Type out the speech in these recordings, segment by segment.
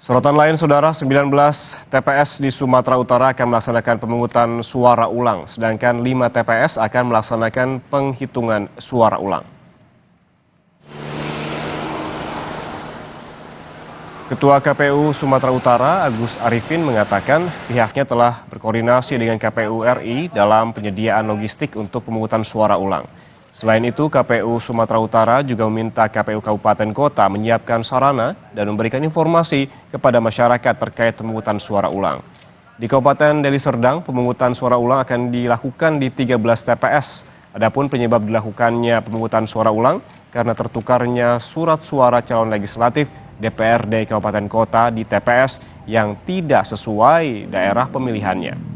Sorotan lain, Saudara, 19 TPS di Sumatera Utara akan melaksanakan pemungutan suara ulang, sedangkan 5 TPS akan melaksanakan penghitungan suara ulang. Ketua KPU Sumatera Utara, Agus Arifin, mengatakan pihaknya telah berkoordinasi dengan KPU RI dalam penyediaan logistik untuk pemungutan suara ulang. Selain itu, KPU Sumatera Utara juga meminta KPU Kabupaten Kota menyiapkan sarana dan memberikan informasi kepada masyarakat terkait pemungutan suara ulang. Di Kabupaten Deli Serdang, pemungutan suara ulang akan dilakukan di 13 TPS. Adapun penyebab dilakukannya pemungutan suara ulang karena tertukarnya surat suara calon legislatif DPRD Kabupaten Kota di TPS yang tidak sesuai daerah pemilihannya.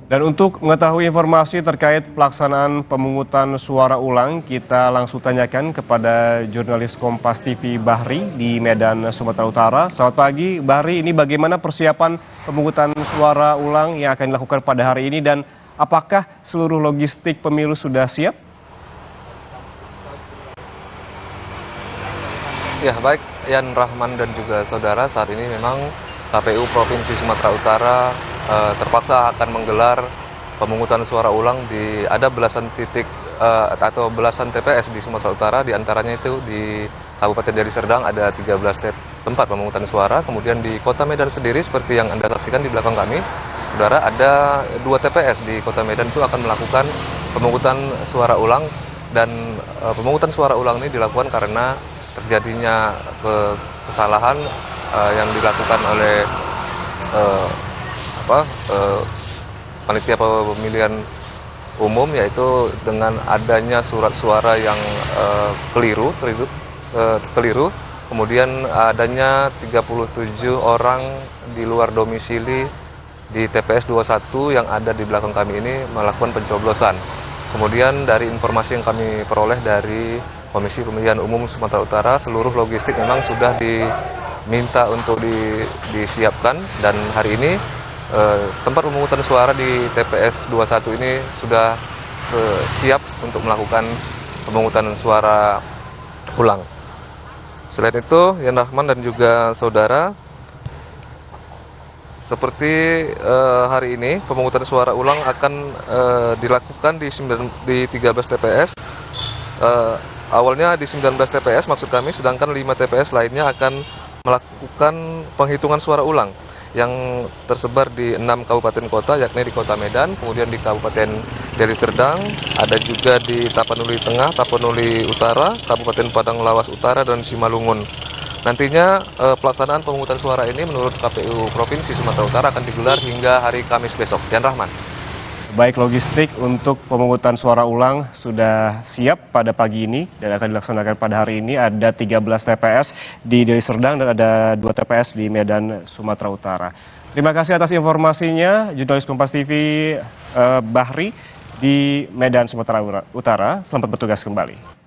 Dan untuk mengetahui informasi terkait pelaksanaan pemungutan suara ulang, kita langsung tanyakan kepada jurnalis Kompas TV Bahri di Medan, Sumatera Utara. Selamat pagi, Bahri. Ini bagaimana persiapan pemungutan suara ulang yang akan dilakukan pada hari ini dan apakah seluruh logistik pemilu sudah siap? Ya, baik Yan Rahman dan juga saudara, saat ini memang KPU Provinsi Sumatera Utara terpaksa akan menggelar pemungutan suara ulang di ada belasan titik atau belasan TPS di Sumatera Utara, diantaranya itu di Kabupaten Deli Serdang ada 13 tempat pemungutan suara, kemudian di Kota Medan sendiri seperti yang Anda saksikan di belakang kami, saudara, ada 2 TPS di Kota Medan itu akan melakukan pemungutan suara ulang dan pemungutan suara ulang ini dilakukan karena terjadinya kesalahan yang dilakukan oleh panitia pemilihan umum, yaitu dengan adanya surat suara yang keliru, kemudian adanya 37 orang di luar domisili di TPS 21 yang ada di belakang kami ini melakukan pencoblosan. Kemudian dari informasi yang kami peroleh dari Komisi Pemilihan Umum Sumatera Utara, seluruh logistik memang sudah diminta untuk disiapkan, dan hari ini tempat pemungutan suara di TPS 21 ini sudah siap untuk melakukan pemungutan suara ulang. Selain itu, Yan Rahman dan juga saudara, seperti hari ini pemungutan suara ulang akan dilakukan di 13 TPS. Awalnya di 19 TPS maksud kami, sedangkan 5 TPS lainnya akan melakukan penghitungan suara ulang yang tersebar di 6 kabupaten kota, yakni di Kota Medan, kemudian di Kabupaten Deli Serdang, ada juga di Tapanuli Tengah, Tapanuli Utara, Kabupaten Padang Lawas Utara, dan Simalungun. Nantinya pelaksanaan pemungutan suara ini menurut KPU Provinsi Sumatera Utara akan digelar hingga hari Kamis besok. Yan Rahman. Baik, logistik untuk pemungutan suara ulang sudah siap pada pagi ini dan akan dilaksanakan pada hari ini. Ada 13 TPS di Deli Serdang dan ada 2 TPS di Medan, Sumatera Utara. Terima kasih atas informasinya, jurnalis Kompas TV Bahri di Medan, Sumatera Utara. Selamat bertugas kembali.